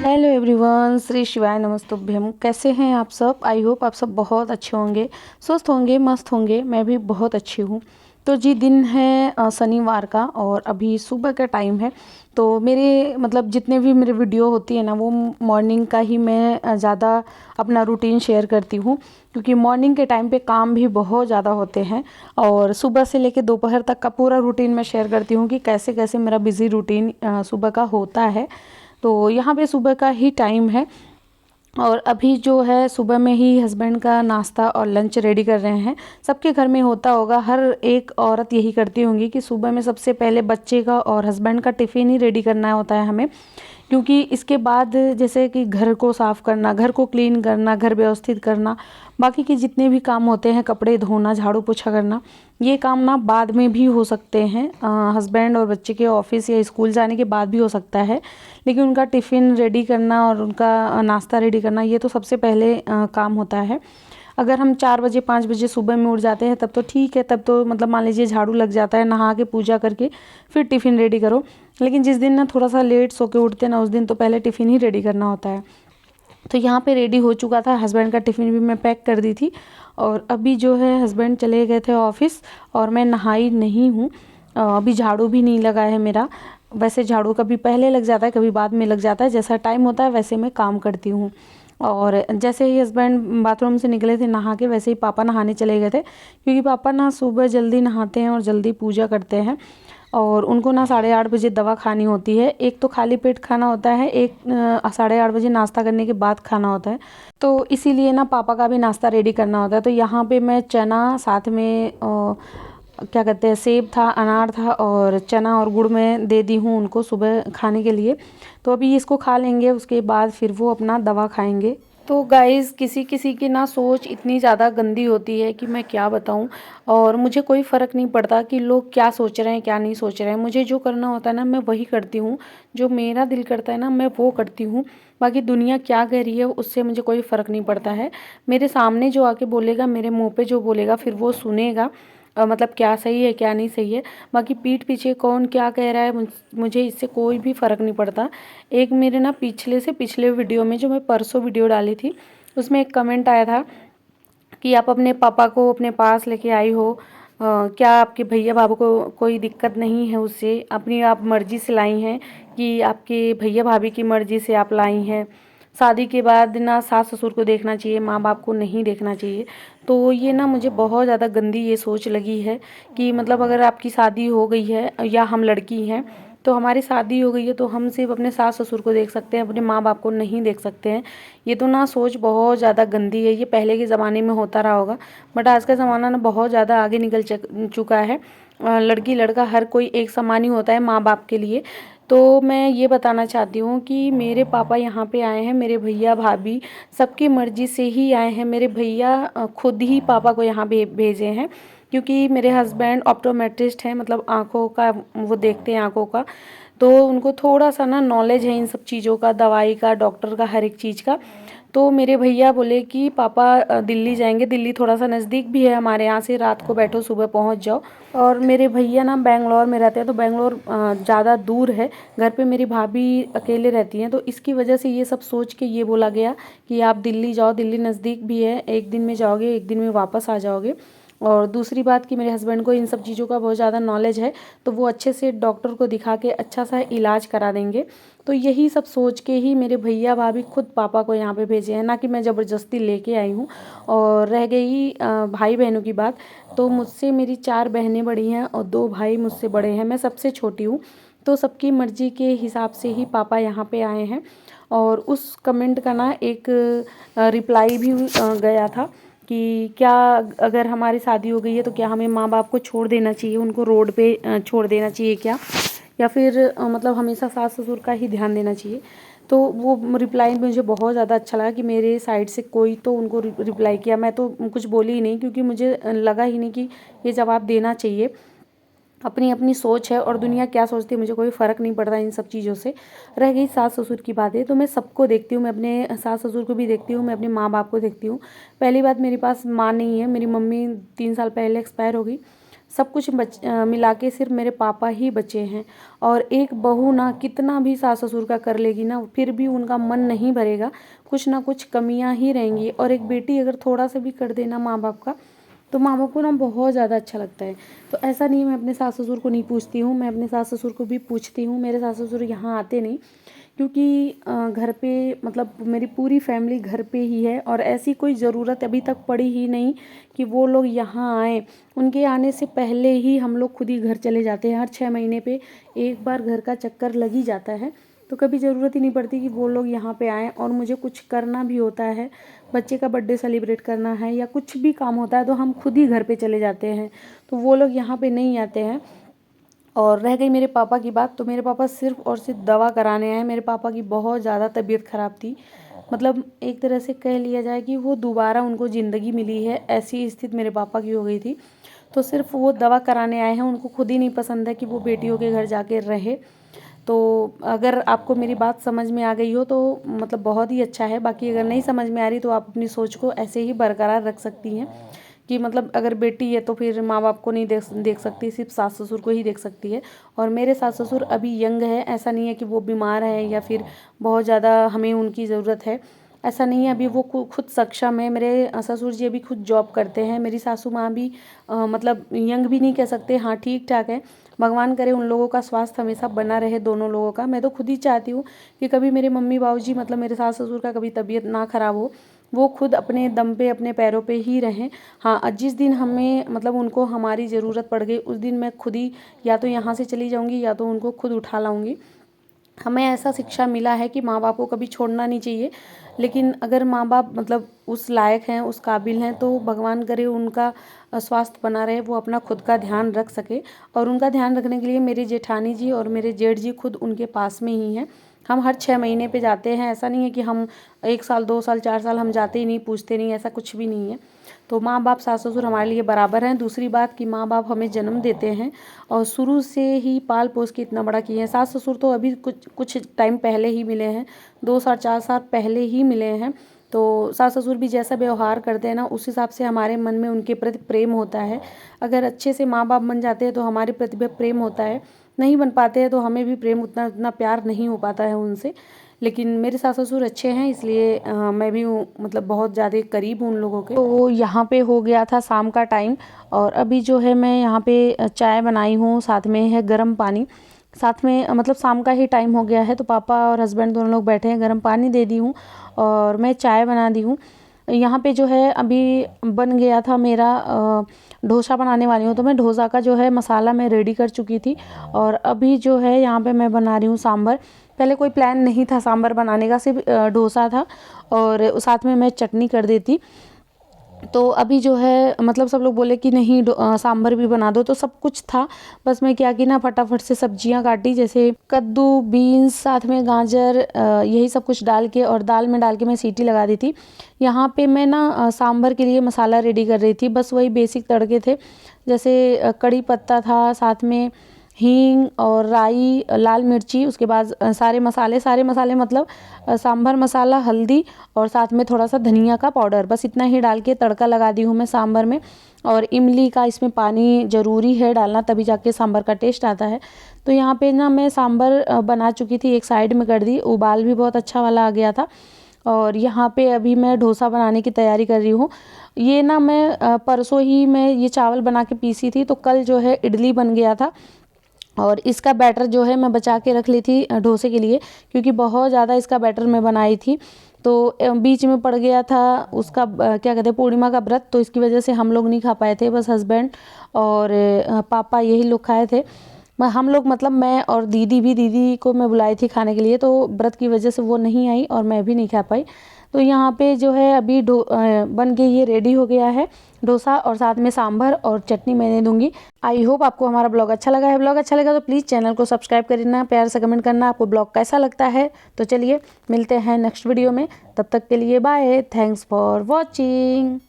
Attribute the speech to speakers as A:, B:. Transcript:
A: Hello everyone, Shri शिवाय नमस्तुभ्यम। कैसे हैं आप सब? आई होप आप सब बहुत अच्छे होंगे, स्वस्थ होंगे, मस्त होंगे। मैं भी बहुत अच्छी हूँ। तो जी, दिन है शनिवार का और अभी सुबह का टाइम है। तो मेरे मतलब जितने भी मेरे वीडियो होती है ना, वो मॉर्निंग का ही मैं ज़्यादा अपना रूटीन शेयर करती हूँ, क्योंकि मॉर्निंग के टाइम पे काम भी बहुत ज़्यादा होते हैं। और सुबह से लेकर दोपहर तक का पूरा रूटीन मैं शेयर करती हूँ कि कैसे कैसे मेरा बिज़ी रूटीन सुबह का होता है। तो यहाँ पे सुबह का ही टाइम है और अभी जो है सुबह में ही हस्बैंड का नाश्ता और लंच रेडी कर रहे हैं। सबके घर में होता होगा, हर एक औरत यही करती होंगी कि सुबह में सबसे पहले बच्चे का और हस्बैंड का टिफ़िन ही रेडी करना होता है हमें, क्योंकि इसके बाद जैसे कि घर को साफ़ करना, घर को क्लीन करना, घर व्यवस्थित करना, बाकी के जितने भी काम होते हैं, कपड़े धोना, झाड़ू पोछा करना, ये काम ना बाद में भी हो सकते हैं। हस्बैंड और बच्चे के ऑफिस या स्कूल जाने के बाद भी हो सकता है, लेकिन उनका टिफ़िन रेडी करना और उनका नाश्ता रेडी करना, ये तो सबसे पहले काम होता है। अगर हम 4 बजे 5 बजे सुबह में उठ जाते हैं तब तो ठीक है, तब तो मतलब मान लीजिए झाड़ू लग जाता है, नहा के पूजा करके फिर टिफ़िन रेडी करो। लेकिन जिस दिन ना थोड़ा सा लेट सो के उठते हैं ना, उस दिन तो पहले टिफ़िन ही रेडी करना होता है। तो यहाँ पे रेडी हो चुका था, हस्बैंड का टिफ़िन भी मैं पैक कर दी थी और अभी जो है हस्बैंड चले गए थे ऑफिस और मैं नहाई नहीं हूँ। अभी झाड़ू भी नहीं लगा है मेरा। वैसे झाड़ू कभी पहले लग जाता है, कभी बाद में लग जाता है, जैसा टाइम होता है वैसे मैं काम करती हूँ। और जैसे ही हस्बैंड बाथरूम से निकले थे नहा के, वैसे ही पापा नहाने चले गए थे, क्योंकि पापा ना सुबह जल्दी नहाते हैं और जल्दी पूजा करते हैं और उनको ना 8:30 बजे दवा खानी होती है। एक तो खाली पेट खाना होता है, एक 8:30 बजे नाश्ता करने के बाद खाना होता है। तो इसीलिए ना पापा का भी नाश्ता रेडी करना होता है। तो यहाँ पे मैं चना, साथ में क्या कहते हैं, सेब था, अनार था और चना और गुड़ में दे दी हूँ उनको सुबह खाने के लिए। तो अभी इसको खा लेंगे, उसके बाद फिर वो अपना दवा खाएंगे। तो गाइज़, किसी किसी की ना सोच इतनी ज़्यादा गंदी होती है कि मैं क्या बताऊं। और मुझे कोई फ़र्क नहीं पड़ता कि लोग क्या सोच रहे हैं, क्या नहीं सोच रहे हैं। मुझे जो करना होता है ना, मैं वही करती हूँ। जो मेरा दिल करता है ना, मैं वो करती हूँ। बाकी दुनिया क्या कह रही है उससे मुझे कोई फ़र्क नहीं पड़ता है। मेरे सामने जो आके बोलेगा, मेरे मुँह पे जो बोलेगा, फिर वो सुनेगा। मतलब क्या सही है क्या नहीं सही है। बाकी पीठ पीछे कौन क्या कह रहा है, मुझे इससे कोई भी फ़र्क नहीं पड़ता। एक मेरे ना पिछले से पिछले वीडियो में, जो मैं परसों वीडियो डाली थी, उसमें एक कमेंट आया था कि आप अपने पापा को अपने पास लेके आई हो, क्या आपके भैया भाभी को कोई दिक्कत नहीं है उससे? अपनी आप मर्ज़ी से लाई हैं कि आपके भैया भाभी की मर्ज़ी से आप लाई हैं? शादी के बाद ना सास ससुर को देखना चाहिए, माँ बाप को नहीं देखना चाहिए। तो ये ना मुझे बहुत ज़्यादा गंदी ये सोच लगी है कि मतलब अगर आपकी शादी हो गई है या हम लड़की हैं, तो हमारी शादी हो गई है तो हम सिर्फ अपने सास ससुर को देख सकते हैं, अपने माँ बाप को नहीं देख सकते हैं। ये तो ना सोच बहुत ज़्यादा गंदी है। ये पहले के ज़माने में होता रहा होगा, बट आज का ज़माना ना बहुत ज़्यादा आगे निकल चुका है। लड़की लड़का हर कोई एक समान ही होता है माँ बाप के लिए। तो मैं ये बताना चाहती हूँ कि मेरे पापा यहाँ पे आए हैं, मेरे भैया भाभी सबकी मर्ज़ी से ही आए हैं। मेरे भैया खुद ही पापा को यहाँ भेजे हैं, क्योंकि मेरे हस्बैंड ऑप्टोमेट्रिस्ट हैं, मतलब आँखों का वो देखते हैं, आँखों का। तो उनको थोड़ा सा ना नॉलेज है इन सब चीज़ों का, दवाई का, डॉक्टर का, हर एक चीज़ का। तो मेरे भैया बोले कि पापा दिल्ली जाएंगे, दिल्ली थोड़ा सा नज़दीक भी है हमारे यहाँ से, रात को बैठो सुबह पहुँच जाओ। और मेरे भैया ना बेंगलोर में रहते हैं, तो बेंगलोर ज़्यादा दूर है। घर पे मेरी भाभी अकेले रहती हैं, तो इसकी वजह से ये सब सोच के ये बोला गया कि आप दिल्ली जाओ, दिल्ली नज़दीक भी है, एक दिन में जाओगे, एक दिन में वापस आ जाओगे। और दूसरी बात कि मेरे हस्बैंड को इन सब चीज़ों का बहुत ज़्यादा नॉलेज है, तो वो अच्छे से डॉक्टर को दिखा के अच्छा सा इलाज करा देंगे। तो यही सब सोच के ही मेरे भैया भाभी खुद पापा को यहाँ पे भेजे हैं, ना कि मैं ज़बरदस्ती लेके आई हूँ। और रह गई भाई बहनों की बात, तो मुझसे मेरी 4 बहनें बड़ी हैं और 2 भाई मुझसे बड़े हैं, मैं सबसे छोटी हूँ। तो सबकी मर्ज़ी के हिसाब से ही पापा यहाँ पे आए हैं। और उस कमेंट का ना एक रिप्लाई भी गया था कि क्या अगर हमारी शादी हो गई है तो क्या हमें माँ बाप को छोड़ देना चाहिए, उनको रोड पे छोड़ देना चाहिए क्या, या फिर मतलब हमेशा सास ससुर का ही ध्यान देना चाहिए। तो वो रिप्लाई मुझे बहुत ज़्यादा अच्छा लगा कि मेरे साइड से कोई तो उनको रिप्लाई किया। मैं तो कुछ बोली ही नहीं, क्योंकि मुझे लगा ही नहीं कि ये जवाब देना चाहिए। अपनी अपनी सोच है और दुनिया क्या सोचती है मुझे कोई फ़र्क नहीं पड़ता इन सब चीज़ों से। रह गई सास ससुर की बातें, तो मैं सबको देखती हूँ, मैं अपने सास ससुर को भी देखती हूँ, मैं अपने माँ बाप को देखती हूँ। पहली बात, मेरे पास माँ नहीं है, मेरी मम्मी 3 साल पहले एक्सपायर हो गई। सब कुछ मिला के सिर्फ मेरे पापा ही बचे हैं। और एक बहू ना कितना भी सास ससुर का कर लेगी ना, फिर भी उनका मन नहीं भरेगा, कुछ ना कुछ कमियां ही रहेंगी। और एक बेटी अगर थोड़ा सा भी कर देना माँ बाप का, तो माँ बाप को ना बहुत ज़्यादा अच्छा लगता है। तो ऐसा नहीं मैं अपने सास ससुर को नहीं पूछती हूँ, मैं अपने सास ससुर को भी पूछती हूँ। मेरे सास ससुर यहाँ आते नहीं, क्योंकि घर पे मतलब मेरी पूरी फैमिली घर पे ही है, और ऐसी कोई ज़रूरत अभी तक पड़ी ही नहीं कि वो लोग यहाँ आए। उनके आने से पहले ही हम लोग खुद ही घर चले जाते हैं। हर 6 महीने पे एक बार घर का चक्कर लग ही जाता है, तो कभी ज़रूरत ही नहीं पड़ती कि वो लोग यहाँ पे आएँ। और मुझे कुछ करना भी होता है, बच्चे का बर्थडे सेलिब्रेट करना है या कुछ भी काम होता है, तो हम खुद ही घर पे चले जाते हैं, तो वो लोग यहाँ पे नहीं आते हैं। और रह गई मेरे पापा की बात, तो मेरे पापा सिर्फ और सिर्फ दवा कराने आए। मेरे पापा की बहुत ज़्यादा तबीयत ख़राब थी, मतलब एक तरह से कह लिया जाए कि वो दोबारा उनको ज़िंदगी मिली है, ऐसी स्थिति मेरे पापा की हो गई थी। तो सिर्फ वो दवा कराने आए हैं, उनको खुद ही नहीं पसंद है कि वो बेटियों के घर जाके रहे। तो अगर आपको मेरी बात समझ में आ गई हो तो मतलब बहुत ही अच्छा है, बाकी अगर नहीं समझ में आ रही तो आप अपनी सोच को ऐसे ही बरकरार रख सकती हैं कि मतलब अगर बेटी है तो फिर माँ बाप को नहीं देख सकती, सिर्फ सास ससुर को ही देख सकती है। और मेरे सास ससुर अभी यंग है, ऐसा नहीं है कि वो बीमार है या फिर बहुत ज़्यादा हमें उनकी ज़रूरत है, ऐसा नहीं है। अभी वो खुद सक्षम है। मेरे ससुर जी अभी खुद जॉब करते हैं। मेरी सासू माँ भी मतलब यंग भी नहीं कह सकते, हाँ ठीक ठाक है। भगवान करे उन लोगों का स्वास्थ्य हमेशा बना रहे, दोनों लोगों का। मैं तो खुद ही चाहती हूँ कि कभी मेरे मम्मी बाबूजी मतलब मेरे सास ससुर का कभी तबीयत ना ख़राब हो, वो खुद अपने दम पे अपने पैरों पे ही रहें। हाँ, जिस दिन हमें मतलब उनको हमारी ज़रूरत पड़ गई, उस दिन मैं खुद ही या तो यहाँ से चली जाऊँगी या तो उनको खुद उठा लाऊँगी। हमें ऐसा शिक्षा मिला है कि माँ बाप को कभी छोड़ना नहीं चाहिए, लेकिन अगर माँ बाप मतलब उस लायक हैं, उस काबिल हैं, तो भगवान करे उनका स्वास्थ्य बना रहे, वो अपना खुद का ध्यान रख सके। और उनका ध्यान रखने के लिए मेरे जेठानी जी और मेरे जेठ जी खुद उनके पास में ही हैं। हम हर 6 महीने पे जाते हैं, ऐसा नहीं है कि हम 1 साल 2 साल 4 साल हम जाते ही नहीं, पूछते नहीं, ऐसा कुछ भी नहीं है। तो माँ बाप सास ससुर हमारे लिए बराबर हैं। दूसरी बात कि माँ बाप हमें जन्म देते हैं और शुरू से ही पाल पोस के इतना बड़ा किए हैं। सास ससुर तो अभी कुछ टाइम पहले ही मिले हैं, 2 साल 4 साल पहले ही मिले हैं। तो सास ससुर भी जैसा व्यवहार करते हैं ना, उस हिसाब से हमारे मन में उनके प्रति प्रेम होता है। अगर अच्छे से माँ बाप बन जाते हैं तो हमारे प्रति भी प्रेम होता है, नहीं बन पाते हैं तो हमें भी प्रेम उतना प्यार नहीं हो पाता है उनसे। लेकिन मेरे सास ससुर अच्छे हैं, इसलिए मैं भी मतलब बहुत ज़्यादा करीब हूँ उन लोगों के। तो यहाँ पे हो गया था शाम का टाइम, और अभी जो है मैं यहाँ पे चाय बनाई हूँ, साथ में है गर्म पानी, साथ में मतलब शाम का ही टाइम हो गया है, तो पापा और हस्बैंड दोनों लोग बैठे हैं। गर्म पानी दे दी हूँ और मैं चाय बना दी हूँ। यहाँ पे जो है अभी बन गया था मेरा डोसा बनाने वाली हूँ, तो मैं डोसा का जो है मसाला मैं रेडी कर चुकी थी। और अभी जो है यहाँ पे मैं बना रही हूँ सांभर। पहले कोई प्लान नहीं था सांभर बनाने का, सिर्फ डोसा था और साथ में मैं चटनी कर देती। तो अभी जो है मतलब सब लोग बोले कि नहीं सांभर भी बना दो, तो सब कुछ था। बस मैं क्या की ना, फटाफट से सब्जियां काटी, जैसे कद्दू, बीन्स, साथ में गाजर, यही सब कुछ डाल के और दाल में डाल के मैं सीटी लगा दी थी। यहाँ पे मैं ना सांभर के लिए मसाला रेडी कर रही थी। बस वही बेसिक तड़के थे, जैसे कड़ी पत्ता था, साथ में हींग और राई, लाल मिर्ची, उसके बाद सारे मसाले मतलब सांभर मसाला, हल्दी और साथ में थोड़ा सा धनिया का पाउडर, बस इतना ही डाल के तड़का लगा दी हूँ मैं सांभर में। और इमली का इसमें पानी ज़रूरी है डालना, तभी जाके सांभर का टेस्ट आता है। तो यहाँ पे ना मैं सांभर बना चुकी थी, एक साइड में कर दी, उबाल भी बहुत अच्छा वाला आ गया था। और यहाँ पे अभी मैं डोसा बनाने की तैयारी कर रही हूँ। ये ना मैं परसों ही मैं ये चावल बना के पीसी थी, तो कल जो है इडली बन गया था। और इसका बैटर जो है मैं बचा के रख ली थी डोसे के लिए, क्योंकि बहुत ज़्यादा इसका बैटर मैं बनाई थी। तो बीच में पड़ गया था उसका क्या कहते हैं, पूर्णिमा का व्रत, तो इसकी वजह से हम लोग नहीं खा पाए थे, बस हस्बैंड और पापा यही लोग खाए थे। हम लोग मतलब मैं और दीदी को मैं बुलाई थी खाने के लिए, तो व्रत की वजह से वो नहीं आई और मैं भी नहीं खा पाई। तो यहाँ पे जो है अभी बन के ये रेडी हो गया है डोसा, और साथ में सांभर और चटनी मैंने दूंगी। आई होप आपको हमारा ब्लॉग अच्छा लगा है। ब्लॉग अच्छा लगा तो प्लीज़ चैनल को सब्सक्राइब करना, प्यार से कमेंट करना आपको ब्लॉग कैसा लगता है। तो चलिए मिलते हैं नेक्स्ट वीडियो में, तब तक के लिए बाय, थैंक्स फॉर वॉचिंग।